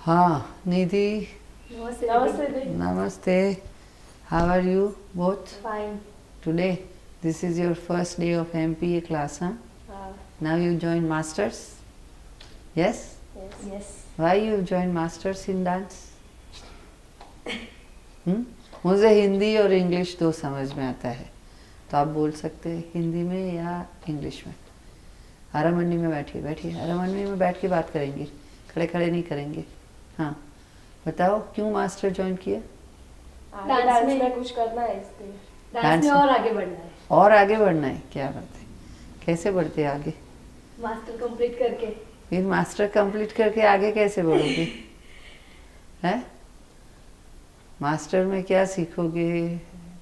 हाँ निधि, नमस्ते। namaste. How are you both? Fine. Today, this is your first day of MPA class, huh? Now you join masters? Yes? Yes. Why you join masters in dance? मुझे हिंदी और English दो समझ में आता है, तो आप बोल सकते हैं हिंदी में या इंग्लिश में। हरा मंडी में बैठिए, बैठिए, हरा मंडी में बैठ के बात करेंगे, खड़े खड़े नहीं करेंगे। हाँ बताओ, क्यों मास्टर ज्वाइन किया? डांस में कुछ करना है, इसलिए डांस में और आगे बढ़ना है। और आगे बढ़ना है, क्या बात है। कैसे बढ़ते हैं आगे? मास्टर कंप्लीट करके। फिर मास्टर कंप्लीट करके आगे कैसे बढ़ोगे? हैं? मास्टर में क्या सीखोगे,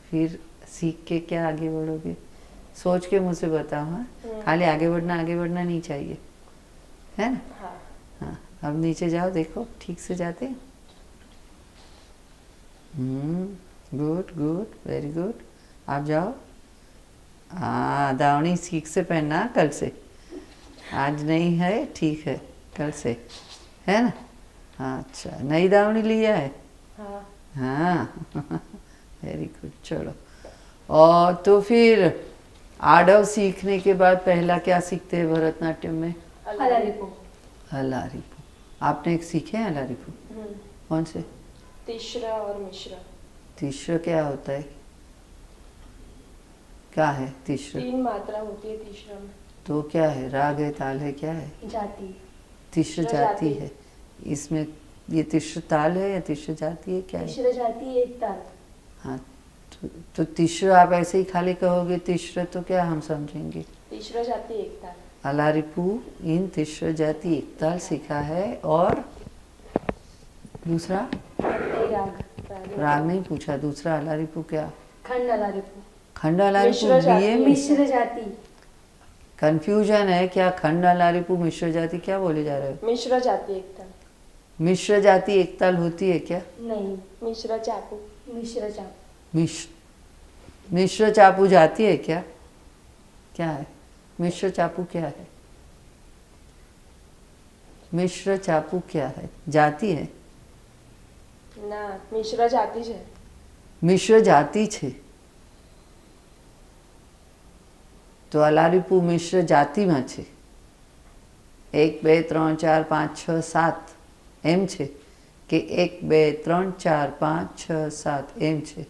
फिर सीख के क्या आगे बढ़ोगे? सोच के मुझसे बताओ। हाँ, खाली आगे बढ़ना नहीं चाहिए, है ना? हाँ, अब नीचे जाओ, देखो ठीक से जाते हैं। Good good, very good. आप जाओ। हाँ, दावनी सीख से पहनना कल से, आज नहीं है, ठीक है, कल से, है ना? हाँ अच्छा, नई दावनी लिया है? हाँ वेरी गुड। चलो, और तो फिर आडव सीखने के बाद पहला क्या सीखते हैं भरतनाट्यम में? अलारिपू। अलारिपू। आपने एक सीखे हैं अलारिपू? कौन से? तीसरा और मिश्रा। तीसरा क्या होता है? क्या है तीसरा? 3 मात्रा होती है तीसरा में। तो क्या है, राग है, ताल है, क्या है? जाति। तीसरा जाति है। इसमें ये तीसरा ताल है या तीसरा जाति है, क्या है? तीसरा जाति एक ताल। हाँ, तो तीसरा आप ऐसे ही खाली कहोगे तीसरा, तो क्या हम समझेंगे? तीसरा जाति एक ताल। अलारिपू इन तीसरा जाति एक ताल सीखा है। और दूसरा राग नहीं पूछा, दूसरा अलारिपू क्या? खंड अलारिपू। खंड अलारिपू बीए में मिश्र जाति। कंफ्यूजन है क्या? खंड अलारिपू मिश्र जाति क्या बोले जा रहे हो? मिश्र जाति एक ताल। मिश्र जाति एक ताल होती है क्या? नहीं, मिश्र चापू। मिश्र चापू। मिश्र चापू जाती है क्या? क्या है मिश्र चापू? क्या है मिश्र चापू? क्या है, जाति है ना? मिश्र जाति है। मिश्र जाति छे तो अलारिपू मिश्र जाति में छे। 1 2 3 4 5 6 7 एम छे कि 1 2 3 4 5 6 7 एम छे?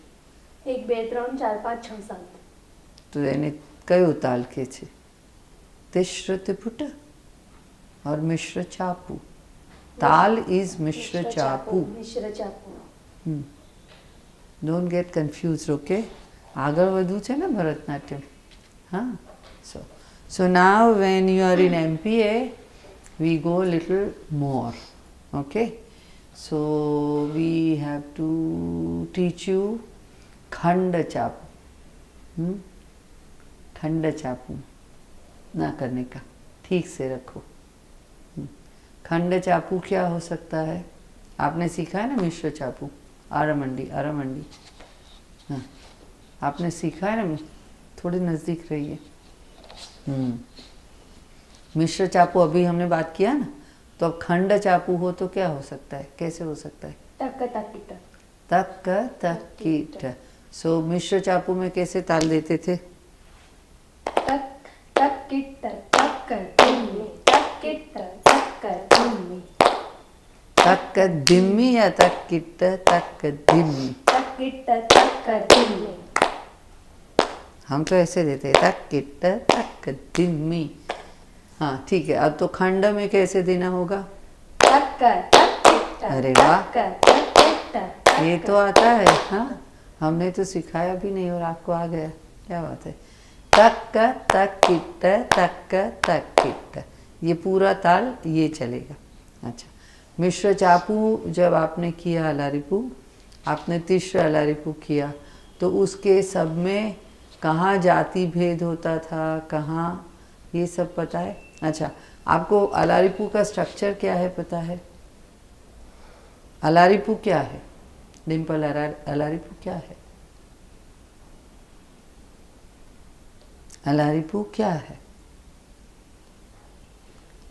1 2 3 4 5 6 7। तो એને કયો તાલ કે છે? तिश्र त्रिपुट और मिश्र चापू। ताल इज Misra Chapu. Misra Chapu. Don't get confuse, okay? આગળ વધવું છે ને ભરતનાટ્યમ। हाँ, so now when you are in MPA we go a little more, okay? So we have to teach you खंड चापू। खंड चापू ना करने का, ठीक से रखो। खंड चापू क्या हो सकता है? आपने सीखा है ना मिश्र चापू, आरामंडी, आरामंडी। हाँ, आपने सीखा है ना, थोड़ी नज़दीक रहिए। मिश्र चापू अभी हमने बात किया ना, तो अब खंड चापू हो तो क्या हो सकता है, कैसे हो सकता है? तक तकिट। तक तकिट। सो मिश्र चापू में कैसे ताल देते थे? तक तकिट तक दिम्मी, तकिट तक दिम्मी। तक दिम्मी या तकिट तक दिम्मी? तकिट तक दिम्मी। हम तो ऐसे देते हैं, तकिट तक दिम्मी। हाँ ठीक है, अब तो खंड में कैसे देना होगा? तक तकिट। अरे वाह, तकिट। ये तो आता है। हाँ, हमने तो सिखाया भी नहीं और आपको आ गया, क्या बात है। तक तकिट तक तकिट, ये पूरा ताल ये चलेगा। अच्छा, मिश्र चापू जब आपने किया अलारिपू, आपने तीसरा अलारिपू किया, तो उसके सब में कहाँ जाति भेद होता था, कहाँ, ये सब पता है? अच्छा, आपको अलारिपू का स्ट्रक्चर क्या है पता है? अलारिपू क्या है डिम्पल? अलारिपू क्या है? अलारिपू क्या है?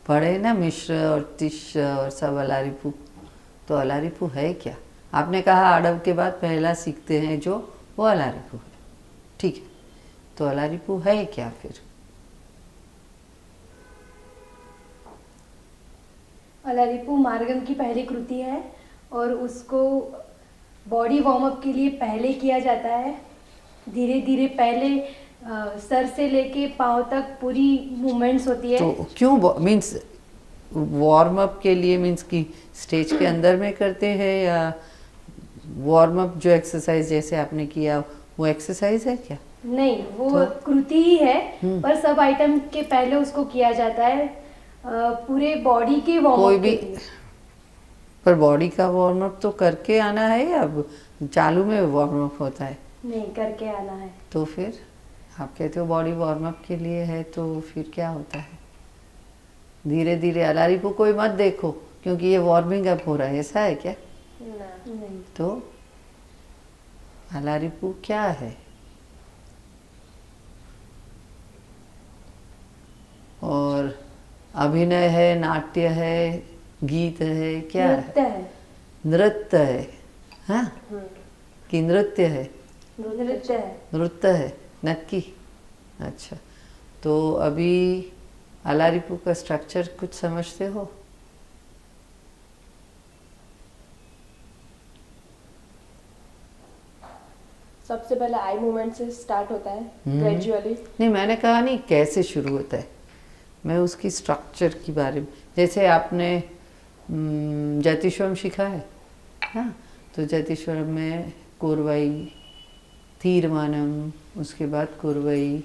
पढ़े ना मिश्र और तिश्र और सब अलारिपू। तो अलारिपू है क्या? आपने कहा आड़व के बाद पहला सीखते हैं जो, वो अलारिपू है। ठीक है, तो अलारिपू है क्या फिर? अलारिपू मार्गम की पहली कृति है और उसको बॉडी वार्म अप के लिए पहले किया जाता है। धीरे धीरे पहले सर से लेके पाँव तक पूरी मूवमेंट्स होती है। तो क्यों मीन्स वार्म अप के लिए, मीन्स कि स्टेज के अंदर में करते हैं, या वार्म अप जो एक्सरसाइज जैसे आपने किया वो एक्सरसाइज है क्या? नहीं, वो कृति ही है, पर सब आइटम के पहले उसको किया जाता है पूरे बॉडी के वार्म कोई अप भी, के लिए। पर बॉडी का वार्म अप तो करके आना है या अब चालू में वार्म अप होता है? नहीं, करके आना है। तो फिर आप कहते हो बॉडी वार्म अप के लिए है, तो फिर क्या होता है? धीरे धीरे अलारिपू कोई मत देखो, क्योंकि ये वार्मिंग अप हो रहा है, ऐसा है क्या? नहीं, तो अलारिपू क्या है? और अभिनय है, नाट्य है, गीत है, क्या नृत्य है? है। नृत्य है। हाँ, कि नृत्य है? नृत्य है। नृत्य है, नक्की। अच्छा, तो अभी अलारिपू का स्ट्रक्चर कुछ समझते हो? सबसे पहले आई मूवमेंट से स्टार्ट होता है, ग्रेजुअली। नहीं, मैंने कहा नहीं कैसे शुरू होता है, मैं उसकी स्ट्रक्चर के बारे में। जैसे आपने ज्योतिष्वरम सीखा है, हाँ, तो ज्योतिष्वरम में कोरवाई, तीरमानम, उसके बाद कोरवाई,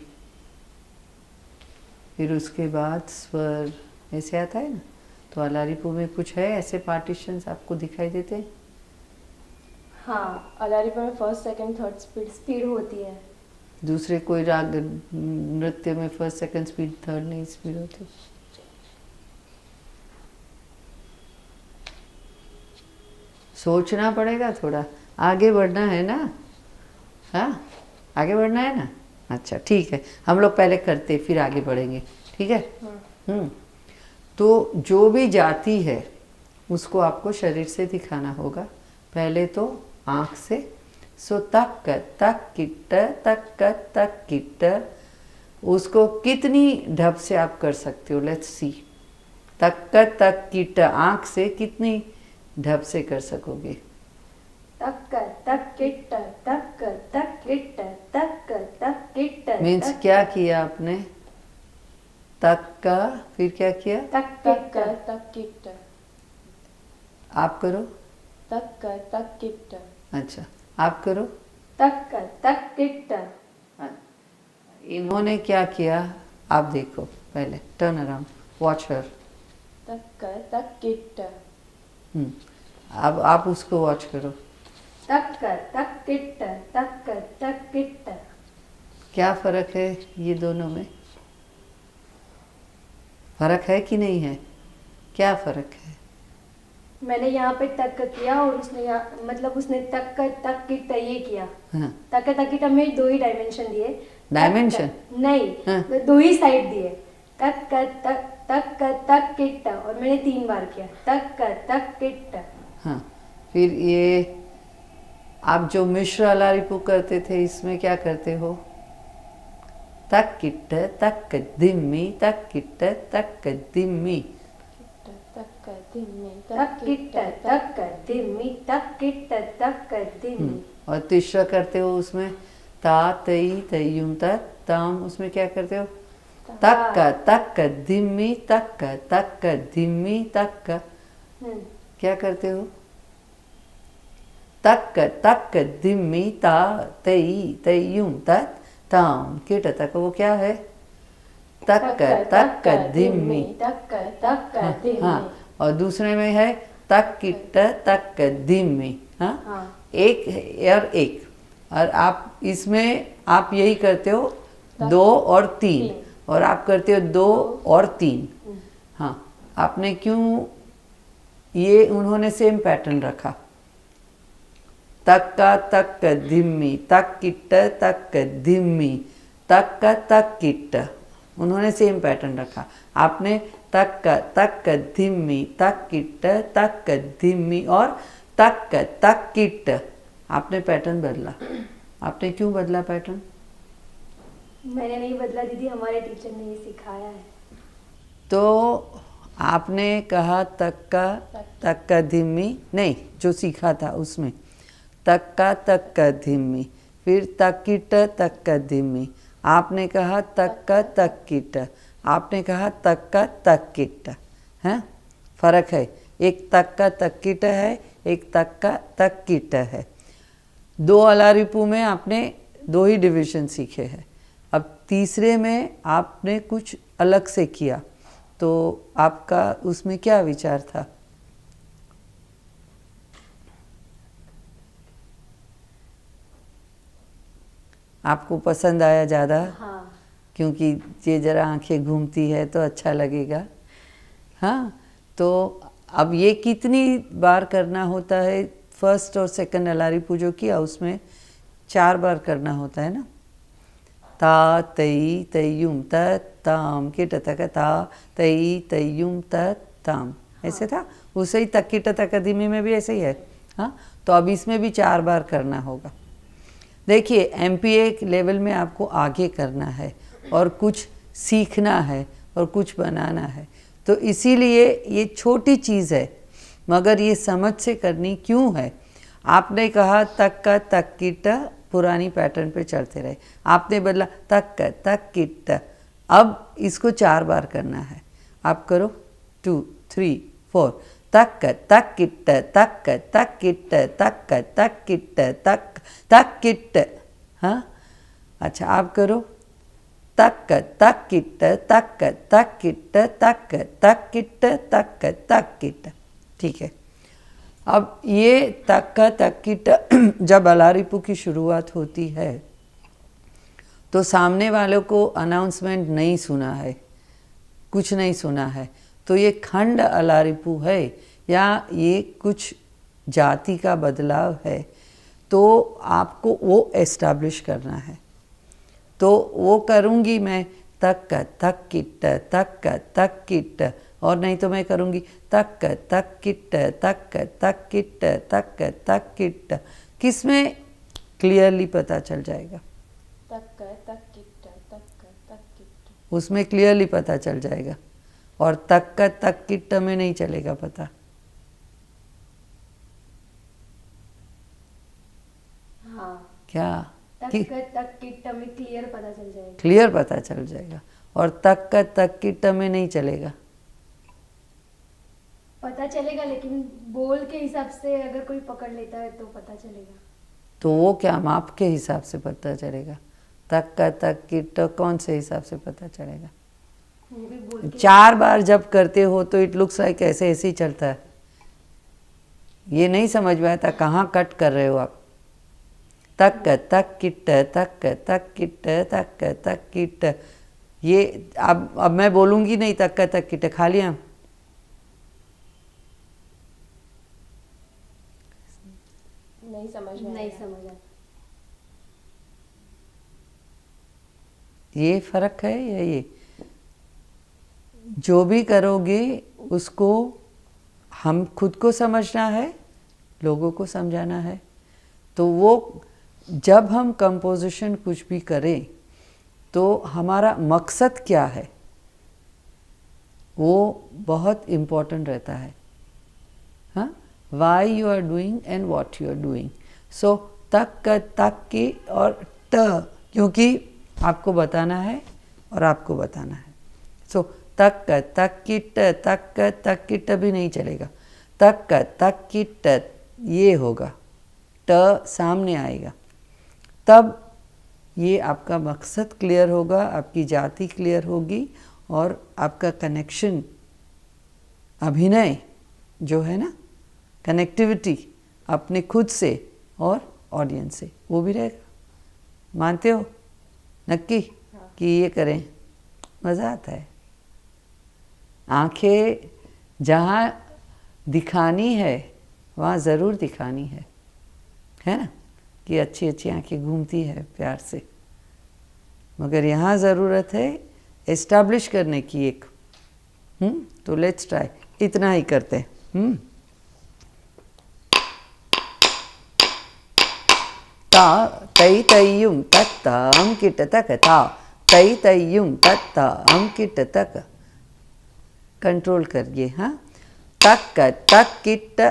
फिर उसके बाद स्वर, ऐसे आता है ना। तो अलारिपू में कुछ है ऐसे पार्टीशंस आपको दिखाई देते हैं? हाँ, अलारिपू में फर्स्ट, सेकंड, थर्ड स्पीड होती है। दूसरे कोई राग नृत्य में फर्स्ट, सेकंड स्पीड, थर्ड नहीं स्पीड होती? सोचना पड़ेगा थोड़ा, आगे बढ़ना है ना। हाँ, आगे बढ़ना है ना। अच्छा ठीक है, हम लोग पहले करते फिर आगे बढ़ेंगे, ठीक है। तो जो भी जाति है उसको आपको शरीर से दिखाना होगा। पहले तो आँख से। सो तक तक किट तक तक किट, उसको कितनी ढप से आप कर सकते हो? Let's see. तक तक किट आँख से कितनी ढप से कर सकोगे? तक तक किट तक तक किट तक तक किट। मीन्स क्या किया आपने? तक का, फिर क्या किया? तक तक किट। तक किट, आप करो। तक तक किट। अच्छा, आप करो। तक तक किट। इन्होंने क्या किया आप देखो, पहले टर्न अराउंड, वॉच हर। तक तक किट। अब आप उसको वॉच करो। तक तक किट तक तक किट। क्या फर्क है ये दोनों में? फर्क है कि नहीं है? क्या फर्क है? मैंने यहाँ पे तक किया और उसने यहाँ, मतलब उसने तक किट ये किया। हाँ, तक किट में दो ही डायमेंशन दिए। डायमेंशन नहीं, हाँ। दो ही साइड दिए। तक तक किट, और मैंने 3 बार किया तक किट। हाँ, फिर ये आप जो मिश्र अलारिपू करते थे, इसमें क्या करते हो? तक किट तक दिम्मी, तक किट तक दिम्मी। तक दिम्मी तक किट तक दिम्मी, तक किट तक दिम्मी। और तीसरा करते हो उसमें ता तई तयुम तक ताम, उसमें क्या करते हो? तक दिम्मी तक दिम्मी तक। क्या करते हो? तक दिम्मी ता तई तयुम तक ताम किट तक। वो क्या है? तक दिम्मी। तक दिम्मी। हाँ, और दूसरे में है तक किट तक दिम्मी। हाँ, एक और एक। और आप इसमें आप यही करते हो 2 और 3, और आप करते हो 2 और 3। हाँ, आपने क्यों ये, उन्होंने सेम पैटर्न रखा। तक दिम्मी, तक किट तक दिम्मी, तक किट, उन्होंने सेम पैटर्न रखा। आपने तक धिम्मी, तक किट, तक धिम्मी और तक किट। आपने पैटर्न बदला। आपने क्यों बदला पैटर्न? मैंने नहीं बदला दीदी, हमारे टीचर ने ये सिखाया है। तो आपने कहा तक का धिम्मी नहीं, जो सीखा था उसमें तक का धिम्मी, फिर तक का धिम्मी। आपने कहा तक किट, आपने कहा तक किट। हैं, फर्क है। एक तक का किट है, एक तक का किट है। दो अलारिपू में आपने दो ही डिवीजन सीखे हैं। अब तीसरे में आपने कुछ अलग से किया, तो आपका उसमें क्या विचार था? आपको पसंद आया ज़्यादा? हाँ। क्योंकि ये ज़रा आंखें घूमती है तो अच्छा लगेगा। हाँ, तो अब ये कितनी बार करना होता है? फर्स्ट और सेकंड अलारिपू जो किया उसमें 4 बार करना होता है ना। ता तई तयुम त ताम के टतक ता तई तयुम त ताम, ऐसे था। उसे ही तक की टतक धीमी में भी ऐसे ही है। हाँ, तो अब इसमें भी 4 बार करना होगा। देखिए, एमपीए लेवल में आपको आगे करना है और कुछ सीखना है और कुछ बनाना है, तो इसीलिए ये छोटी चीज़ है, मगर ये समझ से करनी क्यों है। आपने कहा तक किट, पुरानी पैटर्न पे चलते रहे। आपने बदला तक किट, अब इसको 4 बार करना है। आप करो 2 3 4 तक किट, तक किट, तक किट, तक किट। हाँ, अच्छा, आप करो तक किट, तक किट, तक किट, तक किट। ठीक है। अब ये तक किट जब अलारिपू की शुरुआत होती है तो सामने वालों को अनाउंसमेंट नहीं सुना है, कुछ नहीं सुना है, तो ये खंड अलारिपू है या ये कुछ जाति का बदलाव है, तो आपको वो एस्टैब्लिश करना है। तो वो करूँगी मैं तक किट, तक किट, और नहीं तो मैं करूँगी तक किट, तक किट, तक किट। किस में क्लियरली पता चल जाएगा? तक किट। उसमें क्लियरली पता चल जाएगा, और तक किट में नहीं चलेगा पता। हाँ, क्या? तक किट में क्लियर पता चल जाएगा। क्लियर पता चल जाएगा, और तक किट में नहीं चलेगा। पता चलेगा, लेकिन बोल के हिसाब से अगर कोई पकड़ लेता है तो पता चलेगा। तो वो क्या माप के हिसाब से पता चलेगा? तक किट कौन से हिसाब से पता चलेगा? वो भी बोल के 4 बार जब करते हो तो इट लुक्स लाइक ऐसे ही चलता है। ये नहीं समझ में आता कहाँ कट कर रहे हो आप। तक किट, तक किट, तक किट। ये अब मैं बोलूँगी नहीं तक किट, खा लिया। नहीं समझ में नहीं आया। समझ आता। ये फर्क है या ये? जो भी करोगे उसको हम खुद को समझना है, लोगों को समझाना है। तो वो जब हम कंपोजिशन कुछ भी करें तो हमारा मकसद क्या है वो बहुत इम्पोर्टेंट रहता है। हाँ, why you are doing and what you are doing. सो तक की और ट, क्योंकि आपको बताना है और आपको बताना है। सो तक किट, तक किट भी नहीं चलेगा। तक किट ये होगा, ट सामने आएगा, तब ये आपका मकसद क्लियर होगा, आपकी जाति क्लियर होगी, और आपका कनेक्शन, अभिनय जो है ना, कनेक्टिविटी अपने खुद से और ऑडियंस से, वो भी रहेगा। मानते हो नक्की कि ये करें? मज़ा आता है। आंखें जहाँ दिखानी है वहाँ ज़रूर दिखानी है ना, कि अच्छी अच्छी आंखें घूमती है प्यार से, मगर यहाँ ज़रूरत है एस्टैब्लिश करने की एक। तो लेट्स ट्राई, इतना ही करते हैं। ता तई तय्युम तत्ता अंकिट तक, ता तई तय्युम तत्ता अंकिट तक, कंट्रोल करिए। हाँ, तक तक किट,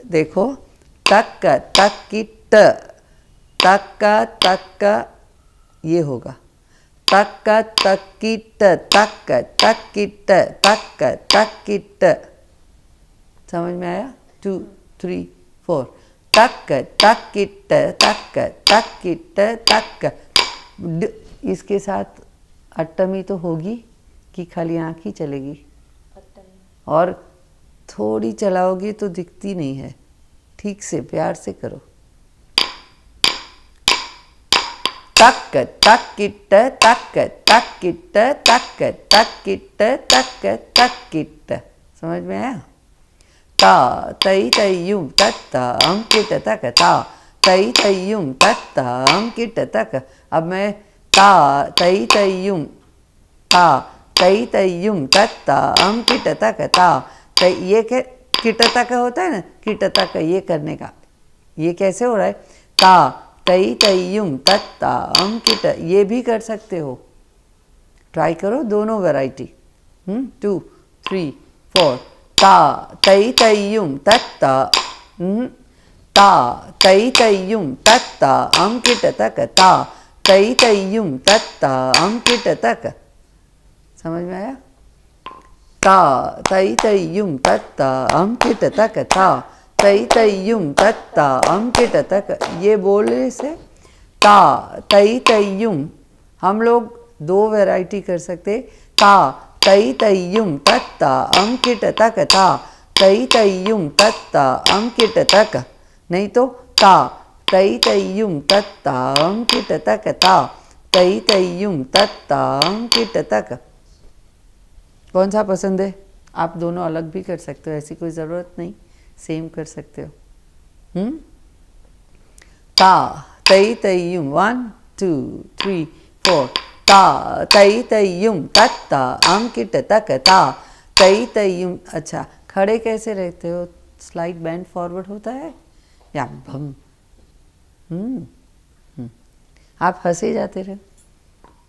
देखो तक तक किट, तक तक ये होगा, तक तक किट, तक तक किट, तक तक किट। समझ में आया? 2 3 4, तक तक किट, तक तक किट, तक। इसके साथ अट्टमी तो होगी कि खाली आँख ही चलेगी? और थोड़ी चलाओगी तो दिखती नहीं है। ठीक से प्यार से करो। तक तक किट, तक तक किट, तक तक किट, तक तक किट। समझ में आया? ता तई तय्युम तत्ता अंकिट तक, ता तई तय्युम तत्ता अंकिट तक। अब मैं ता तई तय्युम, ता तई तय्युम तत्ता अंकिट तक, ता तई, ये क्या किट तक होता है ना, किट तक ये करने का। ये कैसे हो रहा है? ता तई तय्युम तत्ता अंकिट, ये भी कर सकते हो। ट्राई करो दोनों वैरायटी। 2 3 4, ता तई तय्युम तत्ता, ता तई तय्युम तत्ता अंकिट तक, ता तई तय्युम तत्ता अंकिट तक। समझ में आया? ता तई तय्युम तत्ता अंकिट तक, ता तई तय्युम तत्ता अंकिट तक। ये बोलने से ता तई तय्युम, हम लोग 2 वैरायटी कर सकते। ता तई तय्युम तत्ता अंकिट तक, ता तई तय्युम तत्ता अंकिट तक। नहीं तो ता तई तय्युम तत्ता अंकिट तक, ता तई तय्युम तत्ता अंकिट तक। कौन सा पसंद है? आप दोनों अलग भी कर सकते हो, ऐसी कोई ज़रूरत नहीं, सेम कर सकते हो। ता तई तय्युम 1 2 3 4, ता तई तय्युम तत्ता अंकिट तक, ता तई तय्युम। अच्छा, खड़े कैसे रहते हो? स्लाइड बैंड फॉरवर्ड होता है या भम? आप हंसे जाते रहे।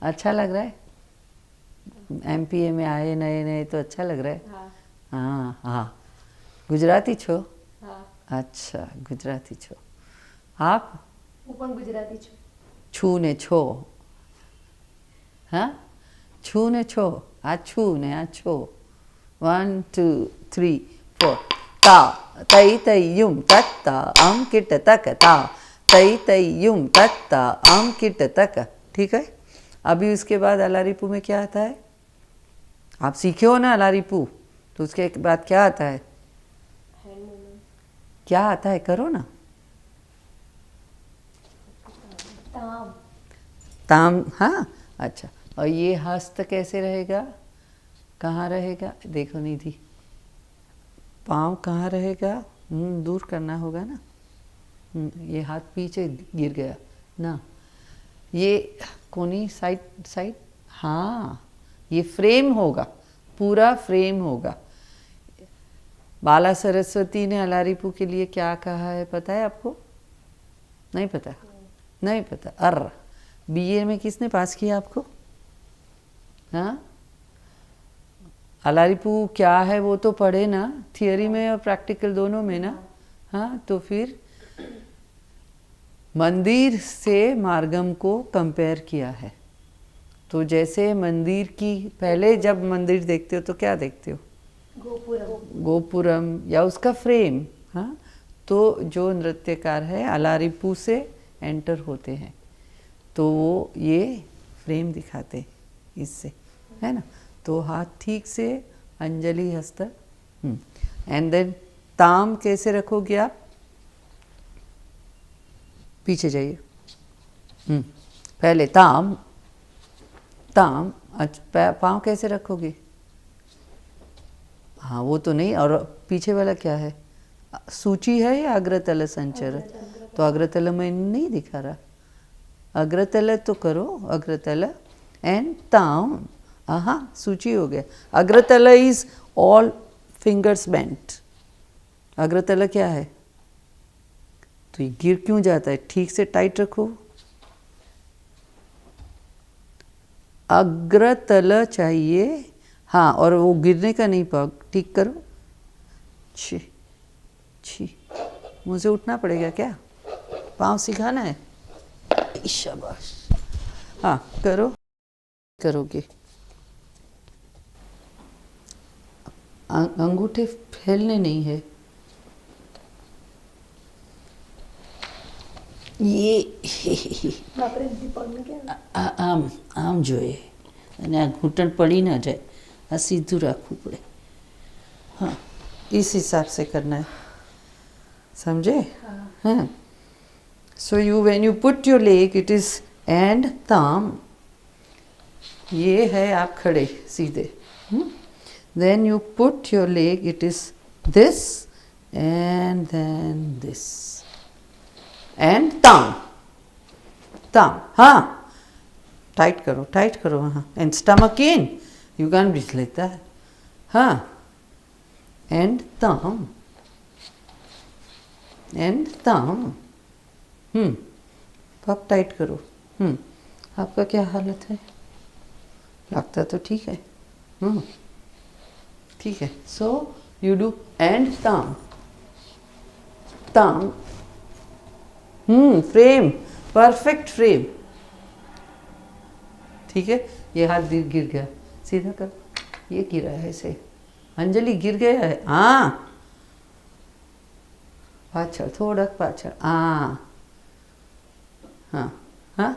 अच्छा लग रहा है? MPA में आए नए नए तो अच्छा लग रहा है। हाँ हाँ। गुजराती छो? अच्छा, गुजराती छो। आप? હું પણ ગુજરાતી છું। छू ने छो। हाँ, छू ने छो, आ छू ने आ छो। 1 2 3 4, ता तई तय्युम तत्ता अंकिट तक, ता तई तय्युम तत्ता अंकिट तक। ठीक है। अभी उसके बाद अलारिपू में क्या आता है? आप सीखे हो ना अलारिपू, तो उसके बाद क्या आता है? क्या आता है? करो ना। ताम। ताम। हाँ, अच्छा। और ये हस्त कैसे रहेगा? कहाँ रहेगा? देखो निधि, पाँव कहाँ रहेगा? दूर करना होगा ना। ये हाथ पीछे गिर गया ना, ये कोनी साइड साइड। हाँ, ये फ्रेम होगा, पूरा फ्रेम होगा। बाला सरस्वती ने अलारिपू के लिए क्या कहा है पता है आपको? नहीं पता? नहीं पता। BA में किसने पास किया आपको? हाँ, अलारिपू क्या है वो तो पढ़े ना, थियोरी में और प्रैक्टिकल दोनों में ना। हाँ, तो फिर मंदिर से मार्गम को कंपेयर किया है। तो जैसे मंदिर की, पहले जब मंदिर देखते हो तो क्या देखते हो? गोपुरम या उसका फ्रेम। हाँ, तो जो नृत्यकार है अलारिपू से एंटर होते हैं तो वो ये फ्रेम दिखाते इससे, है ना। तो हाथ ठीक से अंजलि हस्त। एंड देन ताम कैसे रखोगे आप? पीछे जाइए। पहले ताम, ताम। अच्छा, पाँव कैसे रखोगे? हाँ, वो तो नहीं। और पीछे वाला क्या है? सूची है या अग्रतल संचर? तो अग्रतल में नहीं दिखा रहा। अग्रतल तो करो, अग्रतल एंड ताम। हाँ, सूची हो गया। अग्रतल इज ऑल फिंगर्स बेंट। अग्रतल क्या है? तो ये गिर क्यों जाता है? ठीक से टाइट रखो। अग्रतल चाहिए, हाँ, और वो गिरने का नहीं, पग ठीक करो। छी छी, मुझे उठना पड़ेगा क्या? पाँव सिखाना है? शाबाश, हाँ करो, करोगे। अंगूठे फैलने नहीं है। ये બાપરે દીદી પગને કેમ આમ જોઈએ અને આ ઘૂંટણ પડી ના જાય, આ સીધું રાખવું પડે। हाँ, इस हिसाब से करना है, समझे? हाँ। So you when you put your leg it is and thumb, ये है आप खड़े सीधे। Then you put your leg it is this and then this and thumb, thumb, हाँ, टाइट करो हाँ, and stomach in, you can breathe like that, हाँ, and thumb, and thumb, पग टाइट करो। आपका क्या हालत है? लगता तो ठीक है, ठीक है। So you do and thumb, thumb, frame, perfect frame, ठीक है। ये हाथ गिर गया, सीधा कर, ये गिरा है ऐसे, अंजलि गिर गया है, हाँ, पाछड़, थोड़ा पाछड़, हाँ हाँ हाँ,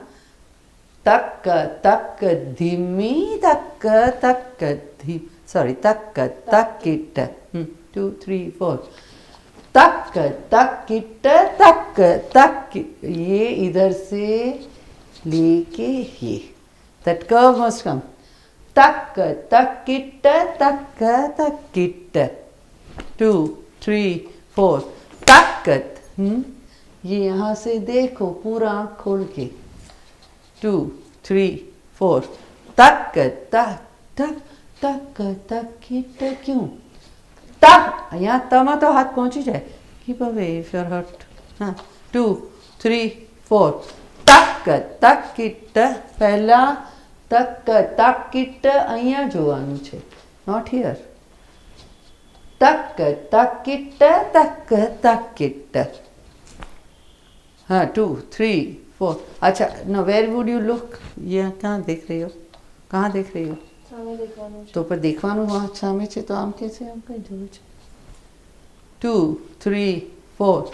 तक तक धीमी, तक तक धीम, सॉरी, तक तक किट, 2 3 4, तक तक किट, तक तक, ये इधर से लेके ये, that curve must come, तक तक किट, तक तक किट, 2 3 4, तक, ये यहाँ से देखो पूरा आँख खोल के, 2 3 4, तक तक तक तक तक किट, क्यों तक, यहाँ तमा तो हाथ पहुँची जाए, keep away if you are hurt, हाँ, 2 3 4, तक तक किट, पहला तक तक किट અહીંયા જોવાનું છે, નોટ હિયર, तक तक किट, तक तक किट, हाँ, 2 3 4, अच्छा, no where would you look, ये कहाँ देख रही हो, कहाँ देख रही हो? સામે દેખવાનું છે। તો પર દેખવાનું વहाँ સામે છે, તો આમ कैसे આમ કઈ જોયું છે? 2 3 4,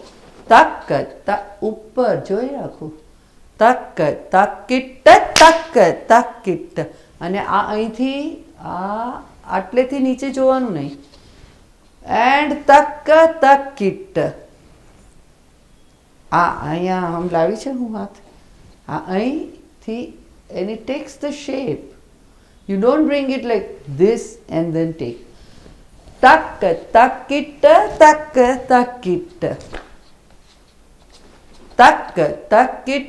તક તક, ઉપર જોઈ રાખો, તક તક કિટ, તક તક કિટ, અને આ અહીંથી આટલેથી નીચે જોવાનું નહીં, એન્ડ તક તક કિટ, અહીંયા આમ લાવી છે હું હાથ, અહીંથી, and it takes the shape, you don't bring it like this and then take, tak tak kit, tak tak kit, tak tak kit,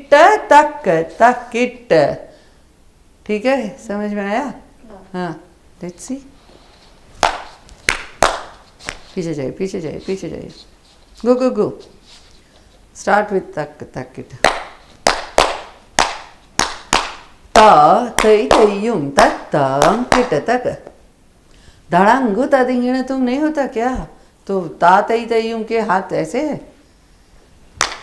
tak tak kit, ठीक है, समझ में आया? हाँ, लेट्स सी, पीछे जाइए पीछे जाइए पीछे जाइए, गो गो गो, स्टार्ट विथ तक तक किट, ता तई तयुम तक तम किट तक, धड़ांगु तदिंगिण तुम नहीं होता क्या? तो ता तई तयुम के हाथ ऐसे है,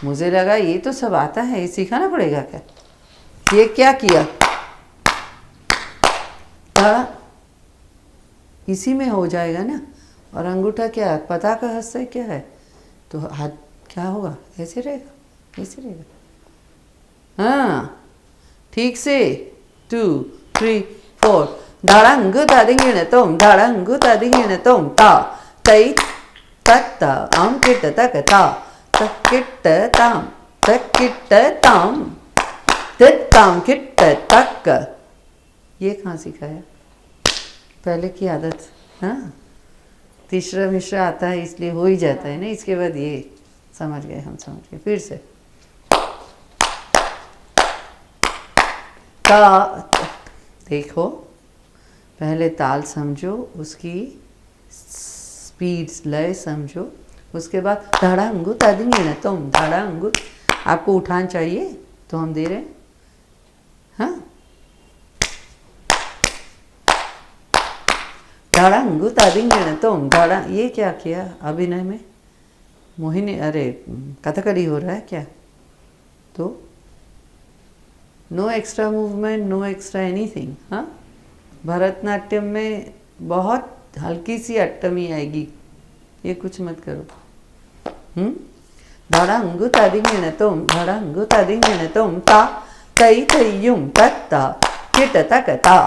मुझे लगा ये तो सब आता है, ये सिखाना पड़ेगा क्या? ये क्या किया? इसी में हो जाएगा ना, और अंगूठा क्या, पता का हस्त क्या है, तो हाथ क्या होगा, ऐसे रहेगा, ऐसे रहेगा, हाँ, ठीक से, 2 3 4, धड़ंगु तदिंगिण तुम, धड़ंगु तदिंगिण तुम, ता तई तत अम किट तक, ता तक किट ताम, तक किट ताम, तित्ताम किट तक, ये कहाँ सिखाया? पहले की आदत, हाँ, तीसरा मिश्रा आता है इसलिए हो ही जाता है ना, इसके बाद ये समझ गए, हम समझ गए, फिर से ता, देखो पहले ताल समझो, उसकी स्पीड्स लय समझो, उसके बाद धड़ांगु तादिंगे ना तुम धड़ांगु, आपको उठान चाहिए तो हम दे रहे हैं, हाँ। धड़ांगु तादिंगे ना तुम धड़ा, ये क्या किया अभिनय में? मोहिनी, अरे कथकली हो रहा है क्या? तो no extra movement, no extra anything, हाँ। भरतनाट्यम में बहुत हल्की सी अट्टमी आएगी, ये कुछ मत करो। धड़ांगु तादिंगे तुम धड़ांगु तादिंगे तुम ता तई तय्युम तत्ता किट तक ता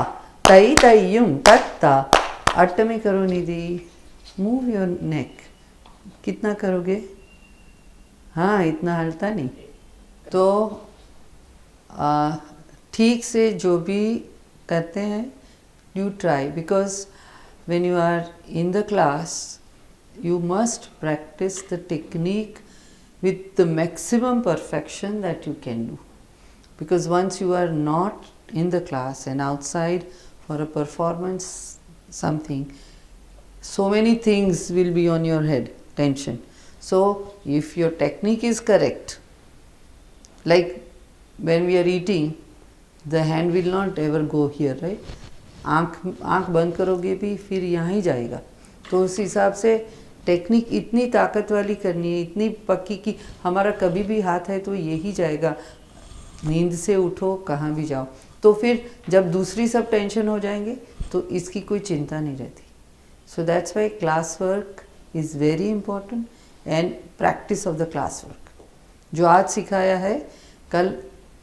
तई तय्युम तत्ता। अट्टमी करो निधि, मूव योर नेक। कितना करोगे? हाँ, इतना हलता नहीं। तो ठीक से जो भी करते हैं, you try, because when you are in the class you must practice the technique with the maximum perfection that you can do, because once you are not in the class and outside for a performance something, so many things will be on your head, tension. So if your technique is correct, like when we are eating, the hand will not ever go here, right? आँख बंद करोगे भी फिर यहाँ ही जाएगा। तो उस हिसाब से टेक्निक इतनी ताकत वाली करनी है, इतनी पक्की कि हमारा कभी भी हाथ है तो यही जाएगा। नींद से उठो, कहाँ भी जाओ, तो फिर जब दूसरी सब टेंशन हो जाएंगे तो इसकी कोई चिंता नहीं रहती। So that's why class work is very important and practice of the class work. जो आज सिखाया है, कल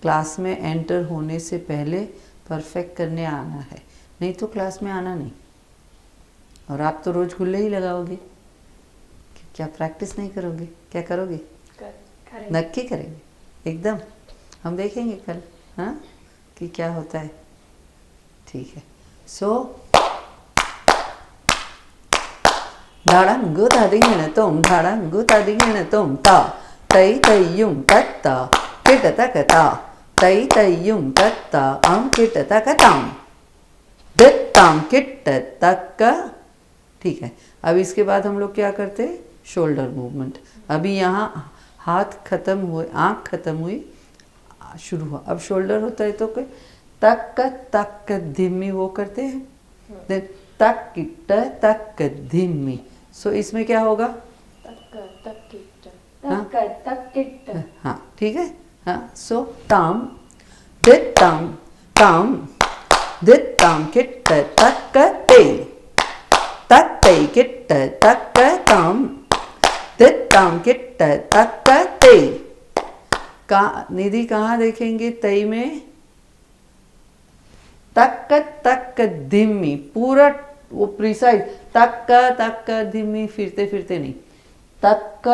क्लास में एंटर होने से पहले परफेक्ट करने आना है, नहीं तो क्लास में आना नहीं। और आप तो रोज गुल्ले ही लगाओगे, क्या प्रैक्टिस नहीं करोगे? क्या करोगे? नक्की करेंगे एकदम। हम देखेंगे कल, हाँ, कि क्या होता है। ठीक है। सो धड़ंगु तादिंगे तुम धड़ंगु तादिंगे तुम ता तई तय्युम तत्ता किट तक ता तई तय्युम तत्ता अम किट तक ताम दित्ताम किट तक। ठीक है। अब इसके बाद हम लोग क्या करते हैं? Shoulder movement. अभी यहाँ हाथ खत्म हुए, आँख खत्म हुई, शुरू हुआ। अब शोल्डर होता है तो कोई तक तक धिम्मी वो करते हैं, देन तक किट तक धिम्मी। सो इसमें क्या होगा? तक तक किट तक तक किट। हाँ, ठीक है। हाँ, सो ताम दित्ताम ताम दित्ताम किट तक ते तत्ते किट तक ताम दित्ताम किट तक ते। निधि कहाँ देखेंगे? तई में तक तक धिम्मी, पूरा वो प्रिसाइज तक तक धिम्मी, फिरते फिरते नहीं। तक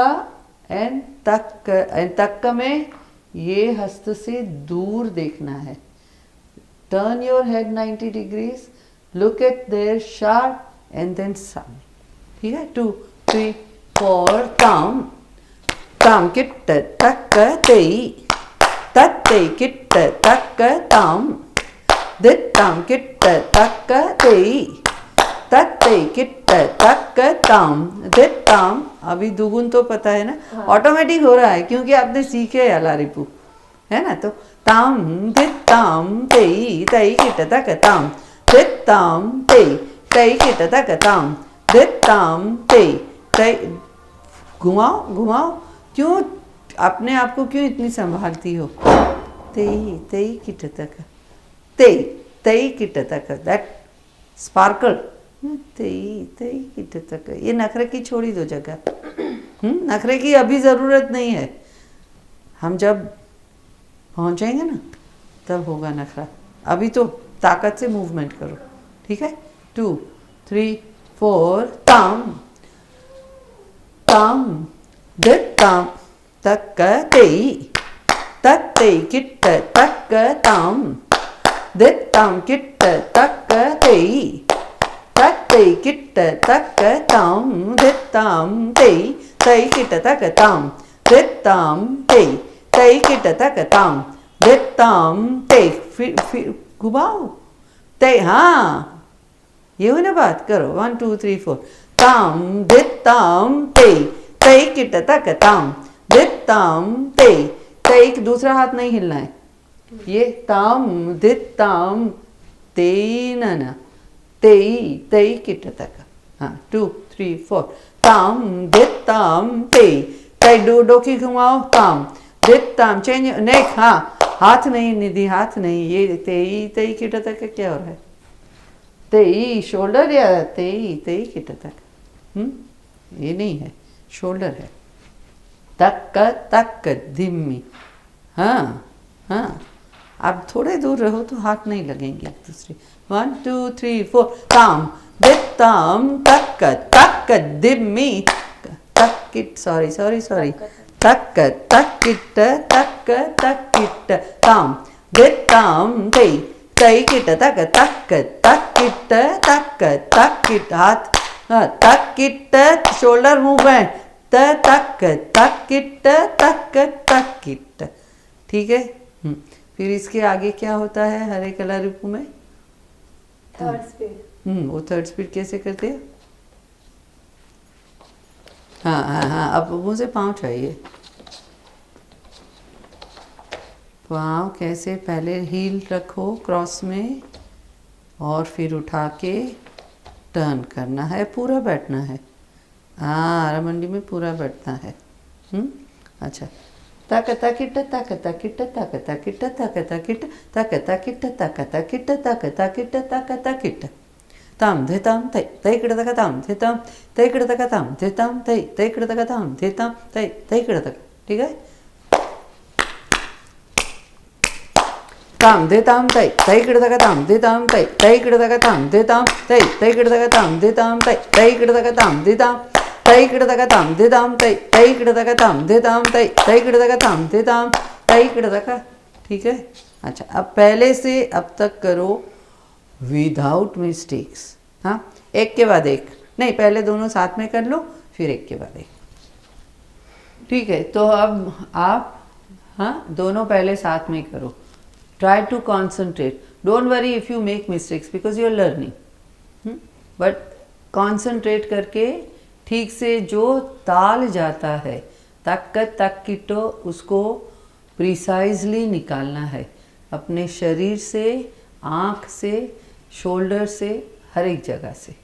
एंड तक में ये हस्त से दूर देखना है। Turn your head 90 degrees, look at there sharp and then सामने। ठीक है। 2 3 4 ताम ताम किट तक तेई तत्ते किट तक ताम दित्ताम किट तक तेई तत्ते किट तक ताम दित्ताम। अभी दुगुन तो पता है ना, ऑटोमेटिक हो रहा है क्योंकि आपने सीखे अलारिपू, है ना। तो ताम दित्ताम तेई तई किट तक ताम दित्ताम तेई तई किट तक ताम दित्ताम तेई तई। घुमाओ घुमाओ, क्यों अपने आप को क्यों इतनी संभालती हो? तेई तेई किट तक तेई तई किट तक, दैट स्पार्कल। तेई तई किट तक, ये नखरे की छोड़ी दो जगह। नखरे की अभी ज़रूरत नहीं है, हम जब पहुंचेंगे ना तब होगा नखरा। अभी तो ताकत से मूवमेंट करो। ठीक है। 2 3 4 ताम ताम दित्ताम तक तेई तत्ते किट तक ताम दित्ताम किट तक तेई तत्ते किट तक ताम दित्ताम तेई तई किट तक ताम दित्ताम तेई तई किट तक ताम दित्ताम तेई। फिर घुमाओ ते। हाँ, ये हुई ना बात। करो 1 2 3 4 ताम दिताम ते तई किट तक ताम दिताम ते तई, दूसरा हाथ नहीं हिलना है, ये ताम दिताम ते न तेई तई किट तक, हाँ 2 3 4 ताम दिताम ते तई, डोकी घुमाओ, ताम दिताम, चेंज नेक, हाँ हाथ नहीं निधि, हाथ नहीं, ये तेई तई किट तक क्या हो रहा है, तेई शोल्डर या तेई तई किट तक, ये नहीं है, शोल्डर है, तक तक धिम्मी, हाँ हाँ, आप थोड़े दूर रहो तो हाथ नहीं लगेंगे एक दूसरे, 1 2 3 4 ताम दिताम तक तक धिम्मी तक, सॉरी तक किट तक किट ताम दिताम तई तई किट तक किट तक किट, हाथ तक किट, शोल्डर मूवमेंट, तक किट तक किट, ठीक है। फिर इसके आगे क्या होता है हरे कला रिपु में, थर्ड स्पीड। वो थर्ड स्पीड कैसे करते हैं, हाँ, अब मुझे पाँव चाहिए, पाँव कैसे, पहले हील रखो क्रॉस में और फिर उठा के टर्न करना है, पूरा बैठना है, हाँ रमंडी में पूरा बैठना है, अच्छा, तक तकिट तक तकिट तक तकिट तक तकिट तक तकिट तक तकिट तक तकिट तक तकिट, ताम धिताम तई तई किट तक ताम धिताम तई किट तक ताम धिताम तई तई किट तक ताम धिताम तई तई किट तक, ठीक है, ताम देताम तई तई किट तक ताम देताम तई तई किट तक ताम देताम तई तई किट तक ताम देताम तई तई किट तक ताम देताम तई किट तक ताम देताम तई तई किट तक ताम देताम तई तई किट तक ताम देताम तई किट तक, ठीक है। अच्छा, अब पहले से अब तक करो विदाउट मिस्टेक्स, हाँ एक के बाद एक नहीं, पहले दोनों साथ में कर लो फिर एक के बाद एक, ठीक है। तो अब आप हाँ दोनों पहले साथ में करो, try to concentrate, don't worry if you make mistakes because you are learning, but concentrate करके ठीक से जो ताल जाता है तक किटो उसको प्रिसाइजली निकालना है अपने शरीर से, आँख से, शोल्डर से, हर एक जगह से,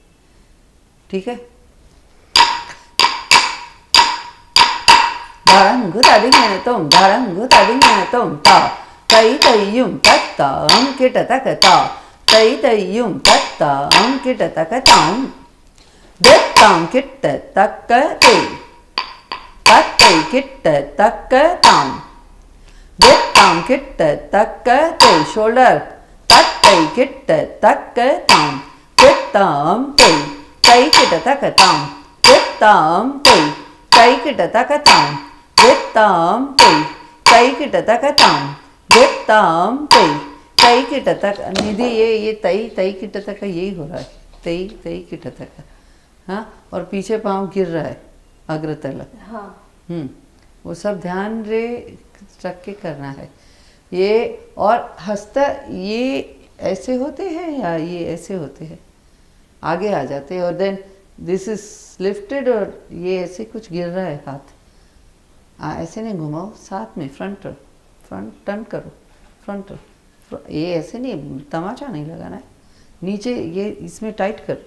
ठीक है। धारंगु तादिंगेने तोम धारंगु तादिंगेने तोम ता तई तय्युम तत्ताम किट तक ता तई तय्युम तत्ताम किट तक ताम दिताम किट तक तई तत्तई किट तक ताम दिताम किट तक तई, शोल्डर तत्तई किट तक ताम दिताम तई तई किट तक ताम दिताम तई तई किट तक ताम दिताम तई तई किट तक ताम दिताम तई तई किट तक, निधि ये तई तई किट तक यही हो रहा है, तई तई किट तक, हाँ, और पीछे पाँव गिर रहा है अग्रतल, हाँ वो सब ध्यान रे रख के करना है ये। और हस्त ये ऐसे होते हैं या ये ऐसे होते हैं, आगे आ जाते हैं, और देन दिस इज लिफ्टेड और ये ऐसे कुछ गिर रहा है हाथ, ऐसे नहीं घुमाओ, साथ में फ्रंट टर्न करो, फ्रंट, ये ऐसे नहीं, तमाचा नहीं लगाना है, नीचे ये इसमें टाइट कर,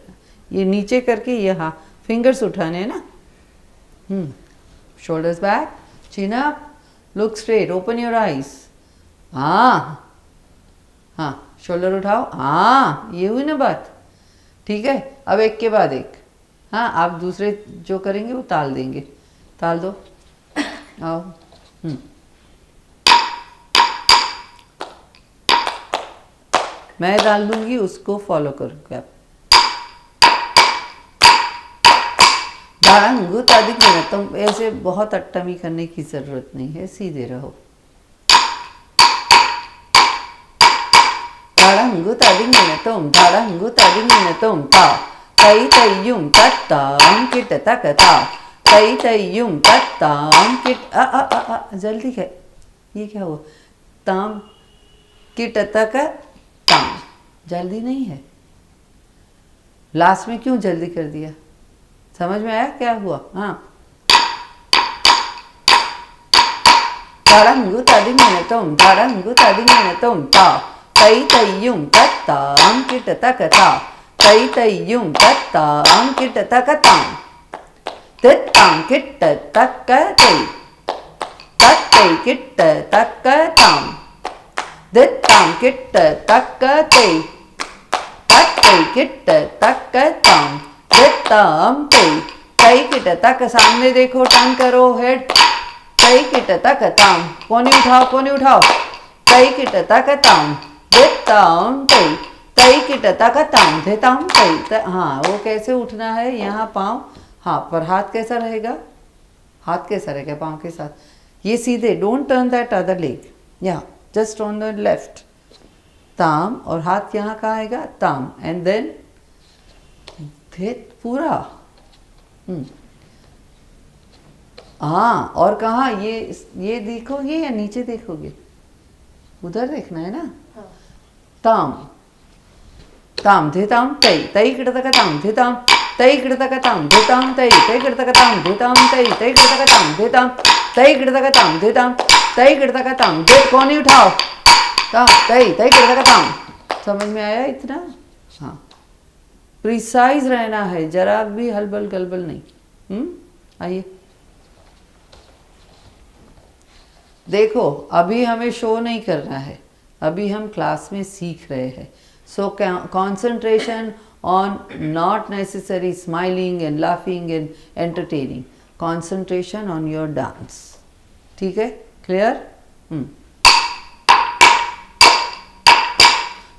ये नीचे करके ये, हाँ फिंगर्स उठाने हैं ना, shoulders back, chin up, look straight, open your eyes, हाँ शोल्डर उठाओ, हाँ ये हुई ना बात, ठीक है। अब एक के बाद एक, हाँ आप दूसरे जो करेंगे वो ताल देंगे, ताल दो, आओ, मैं डाल दूंगी उसको फॉलो करोगे आप। धारंगु तादिक में तुम ऐसे बहुत अट्टमी करने की जरूरत नहीं है, सीधे रहो। धारंगु तादिक में तुम धारंगु तादिक में तुम ता तई तय्युम तत्ताम किट तक ता तई तय्युम तत्ताम किट, जल्दी है ये क्या हुआ, ताम किट तक जल्दी नहीं है, लास्ट में क्यों जल्दी कर दिया, समझ में आया क्या हुआ? हाँ, तड़ंगु तदिंगिन तुम तड़ंगु तदिंगिन तुम ता तई तय्युम तत्ताम किट तकता तई तय्युम तत्ताम किट तकताम तित्ताम किट तक्कते तत्तै किट तक्कताम दित्ताम किट तक्कते तत्तै किट तक्कताम दित्ताम तई किट तक। सामने देखो, टर्न करो हेड। तई किट तकताम, कोनी उठाओ तई किट तकताम दित्ताम तई किट तकताम दित्ताम तई। हाँ, वो कैसे उठना है? यहाँ पाँव, हाँ, पर हाथ कैसा रहेगा? हाथ कैसा रहेगा पाँव के साथ? ये सीधे, don't turn that other leg, या जस्ट ऑन द लेफ्ट। ताम, और हाथ यहाँ कहाँ आएगा? ताम, एंड देन पूरा। हाँ, और कहाँ? ये देखोगे या नीचे देखोगे? उधर देखना है ना। हाँ। ताम ताम थे ताम तई तई किड़तक ताम थे ताम तई किड़तक ताम थे ताम तई तई किड़तक ताम थे ताम तई तई किड़तक ताम थे ताम तई किड़तक ताम थे ताम तई किड़तक ताम दे। कौन ही उठाओ? ताम तई तई किड़तक ताम। समझ में आया इतना? हाँ, प्रिसाइज रहना है, जरा भी हलबल गलबल नहीं। आइए देखो, अभी हमें शो नहीं करना है, अभी हम क्लास में सीख रहे हैं। सो concentration on not necessary smiling and laughing and entertaining, concentration on your dance. ठीक है? क्लियर?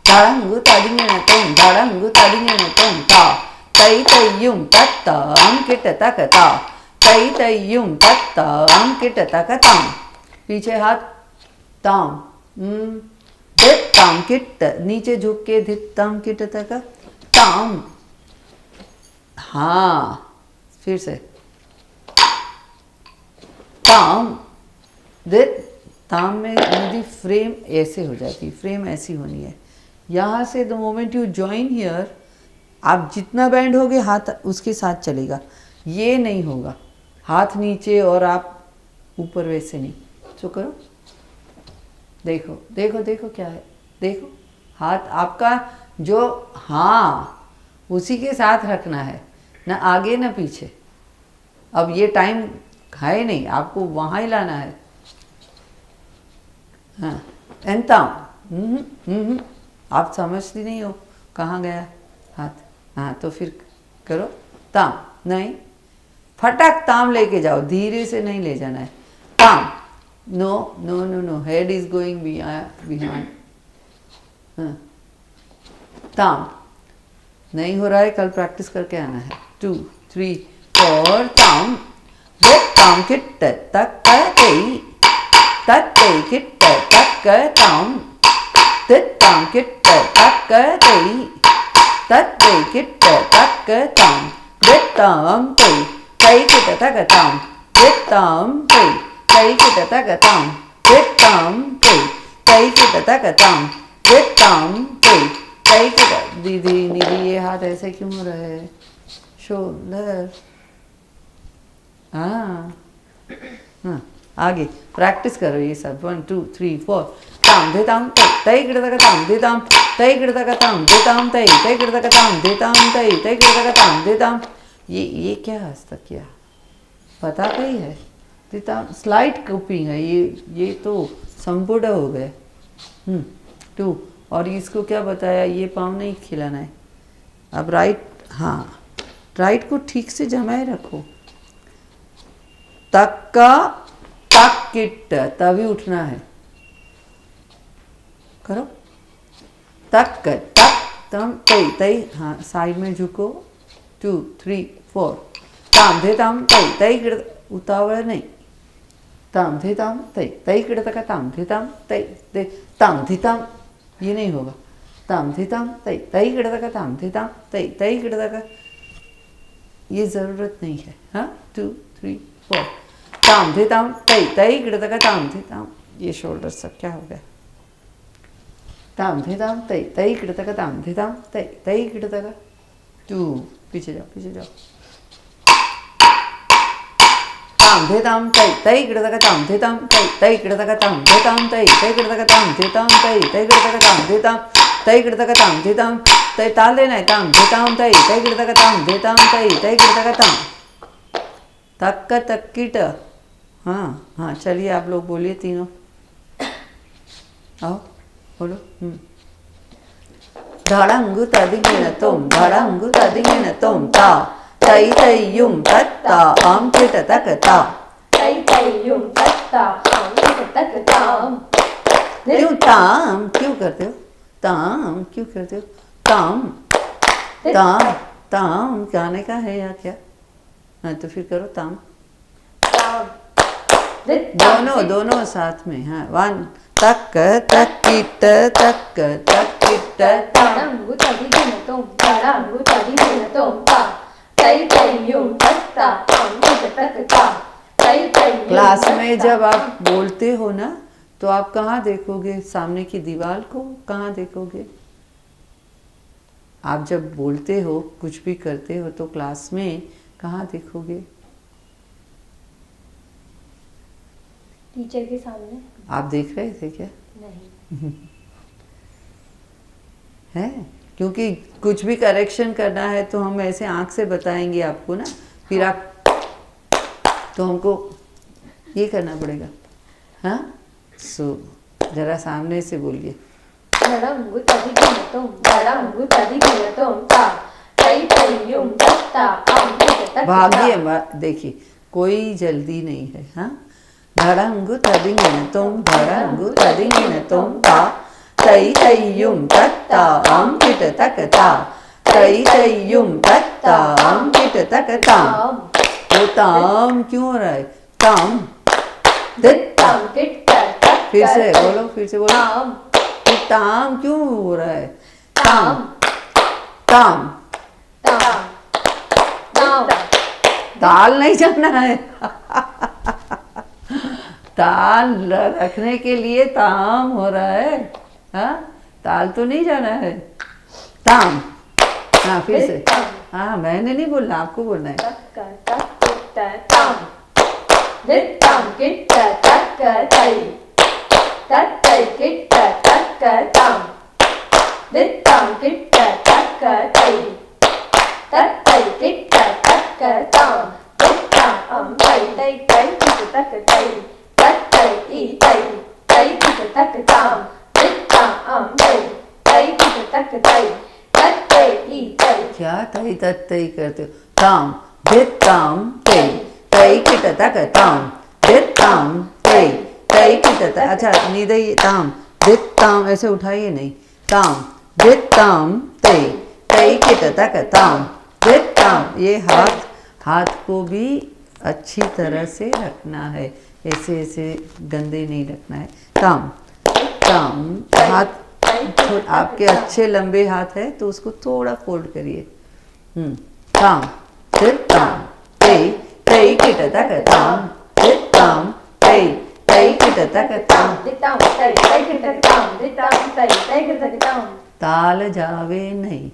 तड़ंगु तदिंगिन तुम तड़ंगु तदिंगिन तुम ता तई तय्युम तत्ताम किट तकता तई तय्युम तत्ताम किट तकताम। पीछे हाथ, ताम दित्ताम किट, नीचे झुक के दित्ताम किट तक ताम। हाँ, फिर से ताम दित ताम में यदि फ्रेम ऐसे हो जाती, फ्रेम ऐसी होनी है। यहाँ से the moment you join here, आप जितना बैंड होगे हाथ उसके साथ चलेगा, ये नहीं होगा हाथ नीचे और आप ऊपर, वैसे नहीं। तो करो, देखो देखो देखो क्या है, देखो हाथ आपका जो, हाँ, उसी के साथ रखना है, ना आगे ना पीछे। अब ये टाइम है नहीं, आपको वहाँ ही लाना है। हाँ, एंताम, आप समझती नहीं हो कहाँ गया हाथ। हाँ, तो फिर करो ताम, नहीं, फटाक ताम लेके जाओ, धीरे से नहीं ले जाना है। ताम, no no no no, head is going behind. ताम नहीं हो रहा है, कल प्रैक्टिस करके आना है। 2 3 4 ताम दित्ताम किट तक्कतई तत्तै किट तक्कताम दित्ताम किट तक्कतई तत्तै किट तक्कताम दित्ताम तई तई किट तक्कताम दित्ताम तई तई किट तक्कताम दित्ताम तई तई किट तक्कताम दित्ताम तई तई किट। दीदी निधि, ये हाथ ऐसे क्यों हो रहा है? शोल्डर। हाँ, आगे प्रैक्टिस करो ये सब। 1 2 3 4 ताम देताम तई किड़तक ताम देताम तई किड़तक ताम देताम तई तई किड़तक ताम देताम तई तई किड़तक ताम देताम। ये क्या हस्त किया, पता कहीं है? देताम स्लाइड कूपिंग है ये तो संपूर्ण हो गए। 2, और इसको क्या बताया? ये पाँव नहीं खिलाना है। अब राइट, हाँ, राइट को ठीक से जमाए रखो। तक्का तक किट, तभी उठना है। करो तक तक तम तई तई, हाँ, साइड में झुको। 2 3 4 ताम थे ताम तई तई किड़, उतावड़ नहीं। ताम थे ताम तई तई किड़तक ताम थे ताम तई दे ताम थे ताम, ये नहीं होगा। ताम थे ताम तई तई किड़तक ताम थे ताम तई तई किड़तक, ये ज़रूरत नहीं है। हाँ, 2 3 4 ताम थे ताम तई तई किड़तक ताम थे ताम। ये शोल्डर सब क्या हो गया? ताम थे ताम तई तई किड़तक ताम थे ताम तई तई किड़तक। 2, पीछे जाओ पीछे जाओ। ताम थे ताम तई तई किट तक ताम थे ताम तई तई किट तक ताम थे ताम तई तई किट तक ताम थे ताम तई तई किट तक ताम थे ताम तई किट तक ताम थे ताम तई ताल देना है ताम थे ताम तई तई किट तक ताम थे ताम तई तई किट तक ताम तक तक किट। हाँ हाँ चलिए आप लोग बोलिए तीनों, आओ बोलो। धड़ंगु तदिंगिण तुम धड़ंगु तदिंगिण तुम ता तई तई युम तत्ता आम किट तक ता तई तई युम तत्ता आम किट तक ताम। क्यों ताम क्यों करते हो, ताम क्यों करते हो, ताम ताम ताम गाने का है या क्या? हाँ तो फिर करो ताम, ताम दोनों दोनों साथ में। हाँ वन तक तक किट तक तक किट ताम। धड़ंगु तदिंगिण तुम धड़ंगु तदिंगिण तुम ता तई तई युम तत्ता आम किट तक ताम। तई तई युम क्लास तत्ता। में जब आप बोलते हो ना तो आप कहाँ देखोगे, सामने की दीवार को कहाँ देखोगे? आप जब बोलते हो कुछ भी करते हो तो क्लास में कहाँ देखोगे? टीचर के सामने। आप देख रहे थे क्या? नहीं। है क्योंकि कुछ भी करेक्शन करना है तो हम ऐसे आंख से बताएंगे आपको ना, फिर आप तो हमको ये करना पड़ेगा। हाँ सो जरा सामने से बोलिए। धड़ंगु तदिंगिण तुम धड़ंगु तदिंगिण तुम ता तई तई युम तत्ता आम किट तक भाग्य ताम। देखिए कोई जल्दी नहीं है। हाँ धड़ंगु तदिंगिण तुम धड़ंगु तदिंगिण तुम ता तई तई युम तत्ता आम किट तक ता तई तई युम तत्ता आम किट तक ताम। वो ताम क्यों हो रहा है? ताम दित ताम किट तक फिर से बोलो, फिर से बोलो। ताम ये ताम क्यों हो रहा है? ताम ताम ताम ताम। ताल नहीं जाना है ताल रखने के लिए ताम हो रहा है। हाँ ताल तो नहीं जाना है, ताम। हाँ फिर से। हाँ मैंने नहीं बोलना, आपको बोलना है। तक तक किट ताम दित ताम किट तक तई तक तई किट तक ताम दित ताम किट तक तई तक तई किट तक ताम दित ताम आम तई तई तई किट तक तई तक तई ई तई तई किट तक ताम दित ताम आम तई तई किट तक तई तक तई ई तई। क्या तई तई करते हो? ताम दित ताम तई तई किट तक ताम दित ताम तई तई किट तक। अच्छा निदई ताम दित ताम ऐसे उठाइए नहीं, ताम दित ताम तई तई किट तक ताम दित ताम। ये हाथ को भी अच्छी तरह से रखना है, ऐसे ऐसे गंदे नहीं रखना है। ताम ताम हाथ आपके अच्छे लंबे हाथ है तो उसको थोड़ा फोल्ड करिए। ताम दित ताम तई तई किट तक ताम दित ताम तई तई किट तक ताम। दिताम तई तई किट तक ताम दिताम तई तई किट तक ताम। ताल जावे नहीं,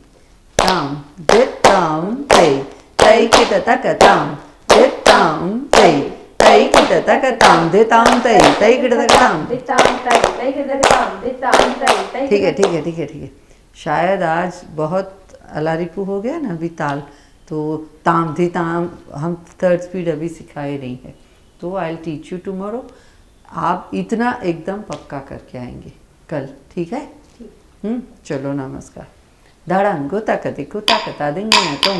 ताम दित ताम तई तई किट तक ताम दित ताम तई तई किट तक ताम दिताम तई तई किट तक ताम। दिताम तई तई किट तक ताम दिताम तई तई। ठीक है ठीक है ठीक है ठीक है। शायद आज बहुत अलारिपू हो गया ना अभी ताल, तो ताम धी ताम हम थर्ड स्पीड अभी सिखाए नहीं है, तो I will teach you tomorrow. आप इतना एकदम पक्का करके आएंगे कल, ठीक है? चलो नमस्कार। धड़ंगु तक दिखु तक तादिंगिण तुम